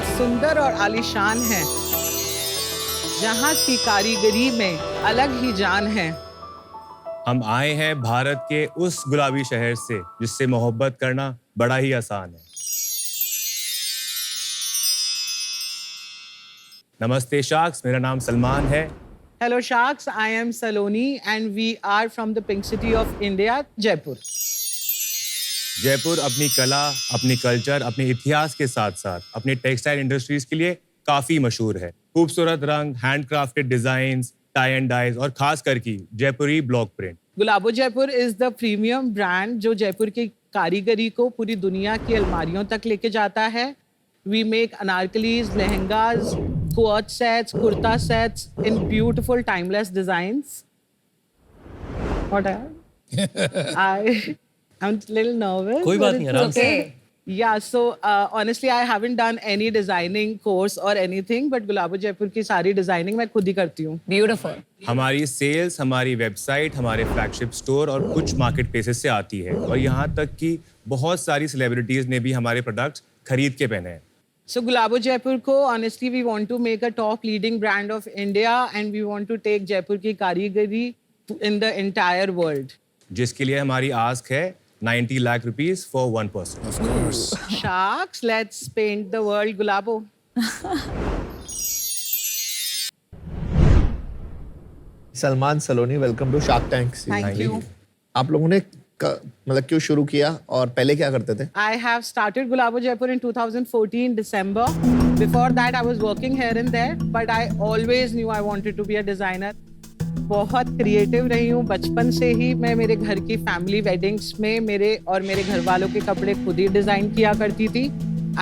सुंदर और आलीशान है, जहाँ की कारीगरी में अलग ही जान है। हम आए हैं भारत के उस गुलाबी शहर से जिससे मोहब्बत करना बड़ा ही आसान है। नमस्ते शार्क्स, मेरा नाम सलमान है। Hello Sharks, I am Saloni and we are from the Pink City of India, Jaipur. Jaipur अपनी कला, अपनी कल्चर, अपने इतिहास के साथ साथ अपनी टेक्सटाइल इंडस्ट्रीज के लिए काफी मशहूर है। खूबसूरत रंग, handcrafted designs, tie and dyes और खास करके Jaipuri block print. Gulabo Jaipur is the premium brand जो जयपुर की कारीगरी को पूरी दुनिया की अलमारियों तक लेके जाता है। We make anarkalis, lehengas, quad sets, kurta sets in beautiful timeless designs. What I'm a little nervous. कोई बात नहीं, आराम से। Yeah, so honestly, I haven't done any designing course or anything, but गुलाबो जयपुर की सारी डिजाइनिंग मैं खुद ही करती हूँ। Beautiful. हमारी सेल्स, हमारी वेबसाइट, हमारे फ्लैगशिप स्टोर और कुछ मार्केट प्लेसेस से आती है और यहाँ तक कि बहुत सारी सेलिब्रिटीज ने भी हमारे प्रोडक्ट्स खरीद के पहने हैं। So गुलाबो जयपुर को honestly we want to make a top leading brand of India and we want to take Jaipur की कारीगरी in the entire world. जिसके लिए हमारी आस्क है 90 lakh rupees for 1 person. Of course. Sharks, let's paint the world Gulabo. Salman Saloni, welcome to Shark Tank. Thank you. आप लोगों ने मतलब क्यों शुरू किया और पहले क्या करते थे? I have started Gulabo Jaipur in 2014 December. Before that I was working here and there, but I always knew I wanted to be a designer. बहुत क्रिएटिव रही हूँ बचपन से ही। मैं मेरे घर की फैमिली वेडिंग्स में मेरे और मेरे घर वालों के कपड़े खुद ही डिजाइन किया करती थी।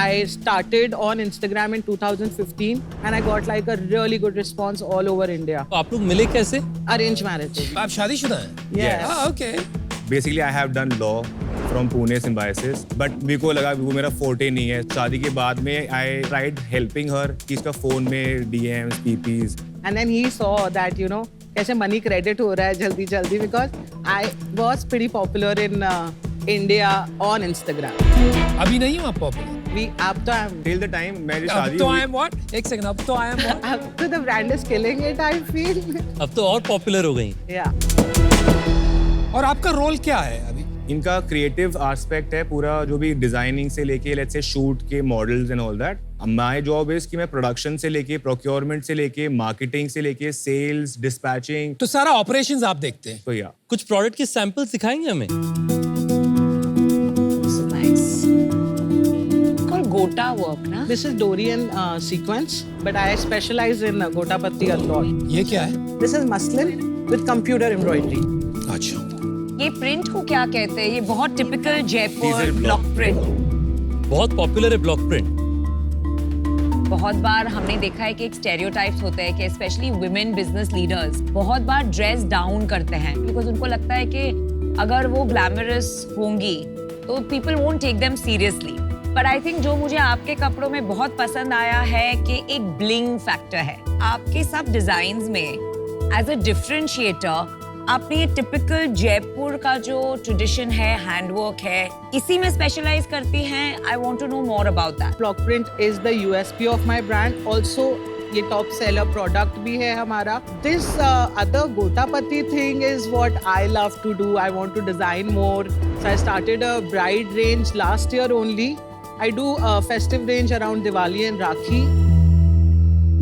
I started on Instagram in 2015 and I got like a really good response all over India. तो आप लोग मिले कैसे? Arranged marriage. आप शादीशुदा हैं? Yes. हाँ, okay. Basically I have done law from Pune symbiosis, but मेरे को लगा वो मेरा फोर्टे नहीं है। शादी के बाद में आई ट्राइड हेल्पिंग हर कि इसका फोन में DMs, PPs, And then he saw that, you know, कैसे मनी क्रेडिट हो रहा है जल्दी जल्दी, because I was pretty popular in India on Instagram. अभी नहीं हूँ आप पॉपुलर? अब तो I'm टिल द टाइम मेरी अब शादी तो हुई। I am what? एक सेकंड, अब तो I am what? अब तो the brand is killing it, I feel. अब तो और पॉपुलर हो गई। Yeah. और आपका रोल क्या है अभी? इनका क्रिएटिव एस्पेक्ट है पूरा, जो भी डिजाइनिंग से लेके लेट्स से शूट के models and all that. My job is कि मैं प्रोडक्शन से लेके, प्रोक्योरमेंट से लेके, मार्केटिंग से लेके, सेल्स, डिस्पैचिंग, तो सारा ऑपरेशंस आप देखते हैं। तो या कुछ प्रोडक्ट के सैंपल्स दिखाएंगे हमें? So nice. Called Gota work, na? This is Dorian sequence, but I specialize in Gotapatti a lot. ये क्या है? This is muslin with computer embroidery. अच्छा। ये प्रिंट को क्या कहते हैं? ये बहुत typical Jaipur Diesel block block. Print. बहुत पॉपुलर है ब्लॉक प्रिंट। बहुत बार हमने देखा है कि एक स्टेरियोटाइप्स होते हैं कि स्पेशली वुमेन बिजनेस लीडर्स बहुत बार ड्रेस डाउन करते हैं बिकॉज उनको लगता है कि अगर वो ग्लैमरस होंगी तो people won't take them seriously. पर आई थिंक जो मुझे आपके कपड़ों में बहुत पसंद आया है कि एक ब्लिंग फैक्टर है आपके सब डिजाइन्स में। एज अ डिफरेंशिएटर आपने ये टिपिकल जयपुर का जो ट्रेडिशन है, हैंडवर्क है, इसी में स्पेशलाइज करती हैं। I want to know more about that. Block print is the USP of my brand. Also, ये top seller product भी है हमारा. This other Gotapatti thing is what I love to do. I want to design more. So I started a bride range last year only. I do a festive range around Diwali and Rakhi.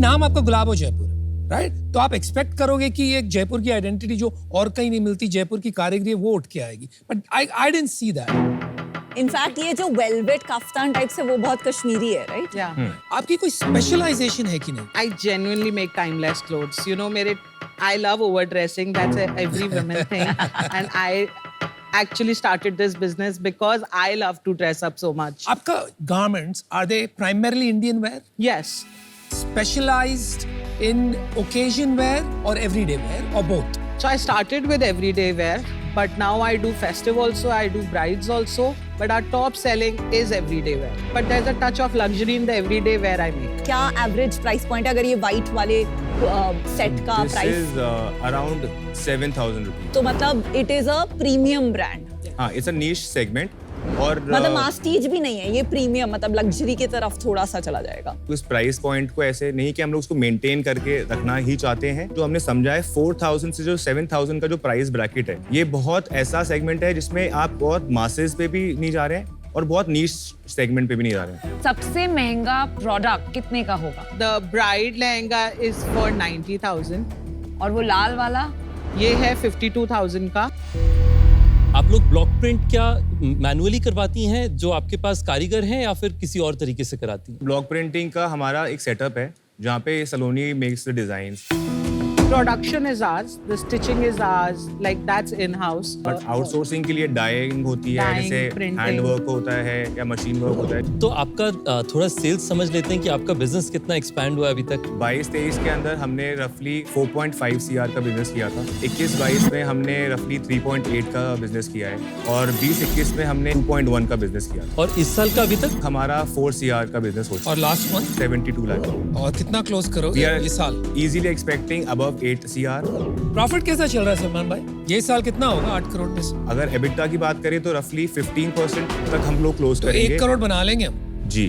नाम आपका गुलाबो जयपुर है, right? तो आप expect करोगे कि एक जयपुर की identity जो और कहीं नहीं मिलती, जयपुर की कारीगरी, वो उठ के आएगी। But I didn't see that. In fact ये जो वेलवेट कफ्तान टाइप से वो बहुत कश्मीरी है, राइट? Yeah. आपकी कोई स्पेशलाइजेशन है कि नहीं? I genuinely make timeless clothes. You know, I love overdressing. That's every woman thing. And I actually started this business because I love to dress up so much. आपका garments, are they primarily Indian wear? Yes. Specialized in occasion wear or everyday wear or both? So I started with everyday wear, but now I do festive also, I do brides also, but our top selling is everyday wear. But there's a touch of luxury in the everyday wear I make. क्या average price point अगर ये white वाले set का this price? Is around 7,000 rupees. तो मतलब it is a premium brand. हाँ, it's a niche segment. और मतलब मास्टीज भी नहीं है ये, प्रीमियम मतलब लग्जरी की तरफ थोड़ा सा चला जाएगा। उस प्राइस पॉइंट को ऐसे नहीं कि हम लोग उसको मेंटेन करके रखना ही चाहते हैं। जो हमने समझा है 4000 से जो 7000 का जो प्राइस ब्रैकेट है, ये बहुत ऐसा सेगमेंट है जिसमें आप बहुत मासेस पे भी नहीं जा रहे हैं और बहुत नीश सेगमेंट पे भी नहीं जा रहे हैं। सबसे महंगा प्रोडक्ट कितने का होगा? The bride lehenga is for 90,000. और वो लाल वाला? ये है 52,000 का। आप लोग ब्लॉक प्रिंट क्या मैनुअली करवाती हैं जो आपके पास कारीगर हैं या फिर किसी और तरीके से कराती हैं? ब्लॉक प्रिंटिंग का हमारा एक सेटअप है जहाँ पे Saloni makes the designs. Production is ours, the stitching is ours, like that's in-house. But outsourcing के लिए डाइंग होती है, Dyeing, जैसे printing. हैंड वर्क होता है या मशीन वर्क होता है। तो आपका थोड़ा सेल्स समझ लेते हैं कि आपका बिजनेस कितना एक्सपैंड हुआ है अभी तक। 22-23 के अंदर हमने रफली 4.5 CR का बिजनेस किया था। 21-22 में हमने रफली 3.8 का बिजनेस किया है और 20-21 में हमने 2.1 का बिजनेस किया था। और इस साल का अभी तक हमारा 4 CR का बिजनेस हो चुका और लास्ट मंथ है, 72 लाख। और कितना क्लोज We करोगे are इस साल? easily expecting above 8 CR। Profit कैसा चल रहा है सलमान भाई? ये साल कितना होगा 8 करोड़ में से? अगर EBITDA की बात करें तो रफली 15% तक हम लोग क्लोज तो करेंगे। 1 करोड़ बना लेंगे हम। जी।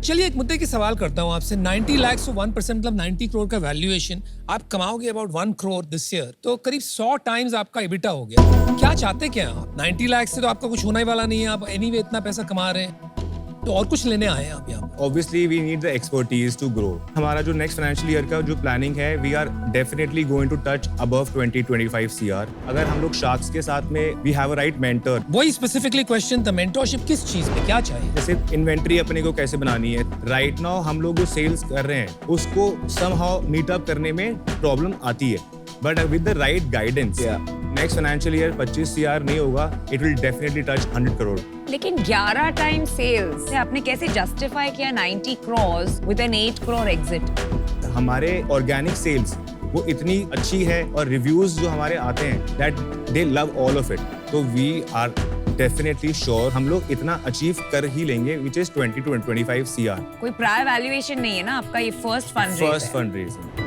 चलिए एक मुद्दे की सवाल करता हूँ आपसे। 90 लाख तो 1% मतलब 90 करोड़ का वैल्यूएशन, आप कमाओगे अबाउट 1 करोड़ दिस ईयर, तो करीब 100 टाइम्स आपका EBITDA हो गया। क्या चाहते क्या आप? 90 लाख से तो आपका कुछ होने ही वाला नहीं है, आप एनीवे इतना पैसा कमा रहे हैं, तो और कुछ लेने आए हैं आप यहाँ पे? Obviously we need the expertise to grow। हमारा जो नेक्स्ट फाइनेंशियल ईयर का जो प्लानिंग है, we are definitely going to touch above 20-25 CR। अगर हम लोग शार्क्स के साथ में we have a right mentor। वही स्पेसिफिकली क्वेश्चन था, मेंटरशिप किस चीज में, क्या चाहिए? जैसे इन्वेंट्री अपने को कैसे बनानी है, राइट नाउ हम लोग जो सेल्स कर रहे हैं उसको somehow मीट अप करने में प्रॉब्लम आती है, but with the right guidance next financial year 25 CR नहीं होगा, it will definitely touch 100 crore. लेकिन 11 टाइम सेल्स आपने कैसे जस्टिफाई किया 90 crores with an 8 crore exit? हमारे ऑर्गेनिक सेल्स वो इतनी अच्छी है और रिव्यूज जो हमारे आते हैं that they love all of it, तो वी आर डेफिनेटली श्योर हम लोग इतना अचीव कर ही लेंगे, विच इज 20-25 CR। कोई प्रायर वैल्यूएशन नहीं है ना आपका, ये first first fund fund raising.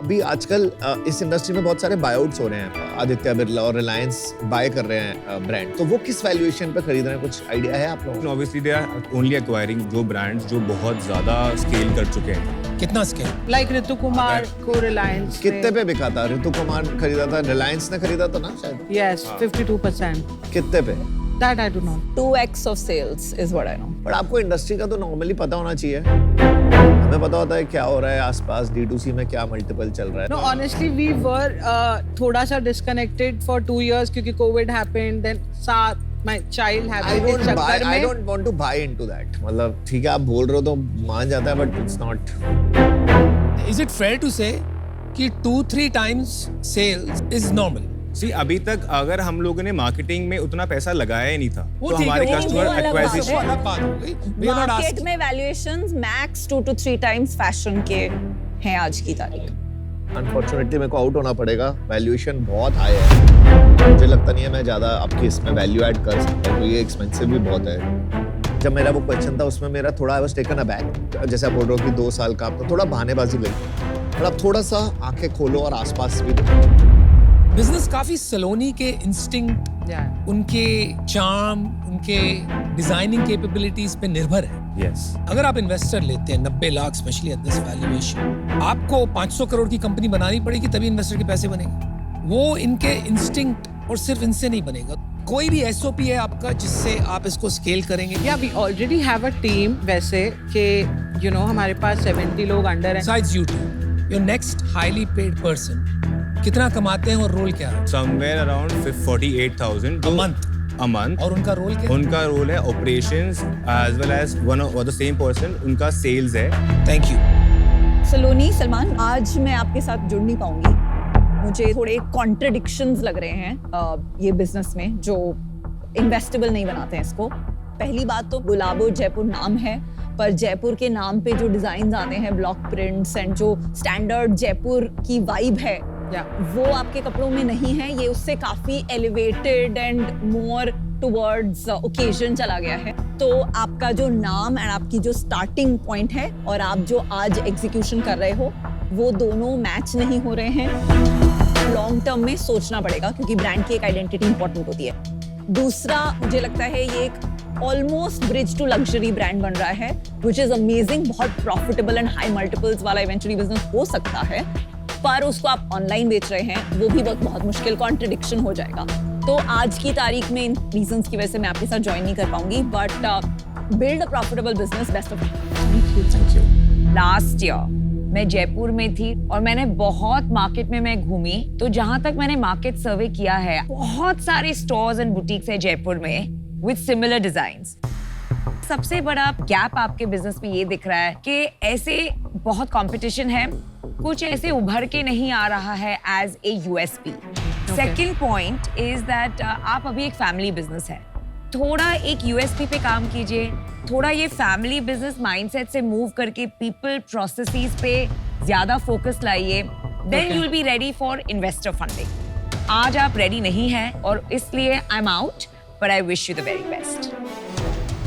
अभी आजकल इस इंडस्ट्री में बहुत सारे बायआउट्स हो रहे हैं। आदित्य बिरला और रिलायंस बाय कर रहे हैं ब्रांड, तो वो किस वैल्यूएशन पे खरीद रहे हैं, कुछ आइडिया है आप लोगों को? Obviously they are only acquiring जो ब्रांड्स जो बहुत ज्यादा स्केल कर चुके हैं। कितना स्केल? Like Ritu Kumar को Reliance कितने पे बिका था? ऋतु कुमार खरीदा था, रिलायंस ने खरीदा था ना शायद? Yes, 52%. कितने पे? That I do not. 2x of sales is what I know. But आपको इंडस्ट्री का तो नॉर्मली पता होना चाहिए, हमें पता होता है क्या हो रहा है आसपास, D2C में क्या मल्टीपल चल रहा है। No, honestly, we were थोड़ा सा disconnected for 2 years क्योंकि COVID happened. Then साथ my child I happened. don't इस buy, चक्कर I में don't want to buy into that। मतलब ठीक है आप बोल रहे हो तो मान जाता है, but it's not. Is it fair to say कि 2-3 times sales is normal? सी अभी तक अगर हम लोगों ने मार्केटिंग में उतना पैसा लगाया ही नहीं था वो तो ठीक है, हमारे वो कस्टमर अलग बात है। वो एक्वाजिशन अलग बात हो गई। We are not market asking- में valuations max 2 to 3 times fashion के हैं आज की तारीख। अनफॉर्चुनेटली मेरे को आउट होना पड़ेगा, वैल्यूएशन बहुत हाई है। मुझे लगता नहीं है मैं ज्यादा आपकी इसमें वैल्यू ऐड कर सकता हूँ, तो ये एक्सपेंसिव भी बहुत है। जब मेरा वो क्वेश्चन था उसमें मेरा थोड़ा आई वाज टेकन अबैक, जैसे आप बोल रहे हो कि 2 साल का, आपको थोड़ा बहानेबाजी लगी, पर आप थोड़ा सा आंखें खोलो और आसपास भी देखो। बिजनेस काफी सलोनी के इंस्टिंक्ट, Yeah. उनके चार्म, उनके डिजाइनिंग कैपेबिलिटीज पे निर्भर है। यस अगर आप इन्वेस्टर लेते हैं 90 lakh specially at this valuation, आपको 500 करोड़ की कंपनी बनानी पड़ेगी तभी इन्वेस्टर के पैसे बनेंगे। वो इनके इंस्टिंक्ट और सिर्फ इनसे नहीं बनेगा। कोई भी SOP है आपका जिससे आप इसको स्केल करेंगे? Yeah, we already have a team वैसे कि you know हमारे पास 70 लोग अंडर हैं. Besides you two, your next highly paid person कितना कमाते हैं और रोल क्या है? Somewhere around 48,000 A month. a month। और उनका रोल क्या है? उनका रोल है operations as well as one of the same person उनका सेल्स है। Thank you. सलोनी, सलमान, आज मैं आपके साथ जुड़ नहीं पाऊंगी। मुझे थोड़े कॉन्ट्रडिक्शंस लग रहे हैं ये बिजनेस में, जो इन्वेस्टेबल नहीं बनाते हैं इसको। पहली बात तो गुलाबो जयपुर नाम है, पर जयपुर के नाम पे जो डिजाइन आते हैं, ब्लॉक प्रिंट्स एंड जो स्टैंडर्ड जयपुर की वाइब है, वो आपके कपड़ों में नहीं है। ये उससे काफी elevated and more towards occasion चला गया है। तो आपका जो नाम एंड आपकी जो स्टार्टिंग पॉइंट है और आप जो आज एग्जीक्यूशन कर रहे हो, वो दोनों मैच नहीं हो रहे हैं। लॉन्ग टर्म में सोचना पड़ेगा क्योंकि ब्रांड की एक आइडेंटिटी इंपॉर्टेंट होती है। दूसरा मुझे लगता है ये एक almost bridge to luxury brand बन रहा है, विच इज अमेजिंग। बहुत प्रॉफिटेबल एंड हाई मल्टीपल्स वाला इवेंचुअली बिजनेस हो सकता है, पर उसको आप ऑनलाइन बेच रहे हैं, वो भी बहुत मुश्किल, कॉन्ट्रडिक्शन हो जाएगा। तो आज की तारीख में इन रीजंस की वजह से मैं आपके साथ ज्वाइन नहीं कर पाऊंगी, but build a profitable business. Best of Thank you. Last year मैं जयपुर में थी और मैंने बहुत मार्केट में मैं घूमी, तो जहां तक मैंने मार्केट सर्वे किया है, बहुत सारे स्टोर्स एंड बुटीक्स है जयपुर में विद सिमिलर डिजाइन्स। सबसे बड़ा गैप आपके बिजनेस में ये दिख रहा है कि ऐसे बहुत कंपटीशन है, कुछ ऐसे उभर के नहीं आ रहा है as a USP. Second point is that आप अभी एक फैमिली बिजनेस है, थोड़ा एक यूएसपी पे काम कीजिए, थोड़ा ये फैमिली बिजनेस माइंडसेट से मूव करके पीपल प्रोसेसेस पे ज्यादा फोकस लाइए, then you will be ready for investor funding. आज आप रेडी नहीं हैं और इसलिए I am out, but I wish you the very best.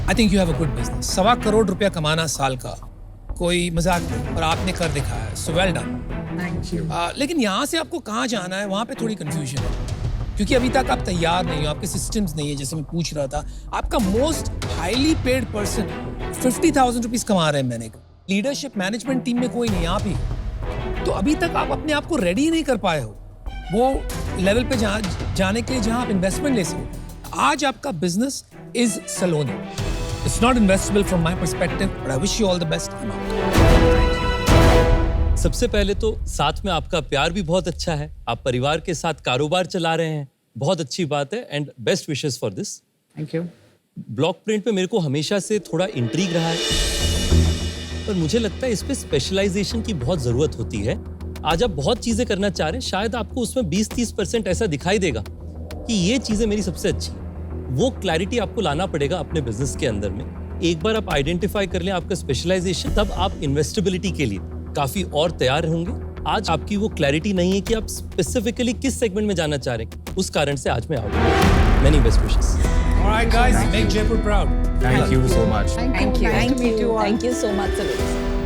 I think you have a good business. 1.25 crore रुपया कमाना साल का कोई मजाक नहीं, और आपने कर दिखाया है, so well done. Thank you. लेकिन यहाँ से आपको कहाँ जाना है, वहाँ पे थोड़ी कंफ्यूजन है, क्योंकि अभी तक आप तैयार नहीं हो, आपके सिस्टम्स नहीं है। जैसे मैं पूछ रहा था, आपका most highly paid person 50,000 rupees कमा रहे हैं मैंने, लीडरशिप मैनेजमेंट टीम में कोई नहीं, आप ही। तो अभी तक आप अपने आप को रेडी नहीं कर पाए हो वो लेवल पे जाने के लिए जहां आप इन्वेस्टमेंट ले सको। आज आपका business is Saloni. It's not investable from my perspective, but I wish you all the best. सबसे पहले तो साथ में आपका प्यार भी बहुत अच्छा है, आप परिवार के साथ कारोबार चला रहे हैं, बहुत अच्छी बात है, and best wishes for this. Thank you. Block print में मेरे को हमेशा से थोड़ा इंट्रीग रहा है, पर मुझे लगता है इस पे स्पेशलाइजेशन की बहुत जरूरत होती है। आज आप बहुत चीजें करना चाह रहे हैं, शायद आपको उसमें 20-30% ऐसा दिखाई देगा कि ये चीजें मेरी सबसे अच्छी है। वो क्लैरिटी आपको लाना पड़ेगा अपने बिजनेस के अंदर में। एक बार आप आइडेंटिफाई कर लें आपका स्पेशलाइजेशन, तब आप इन्वेस्टेबिलिटी के लिए काफी और तैयार होंगे। आज आपकी वो क्लैरिटी नहीं है कि आप स्पेसिफिकली किस सेगमेंट में जाना चाह रहे हैं, उस कारण से आज मैं आउट हूं। Many best wishes. Alright guys, make Jaipur proud. Thank you so much. Thank you. Thank Nice to meet you all. you so much, Saloni.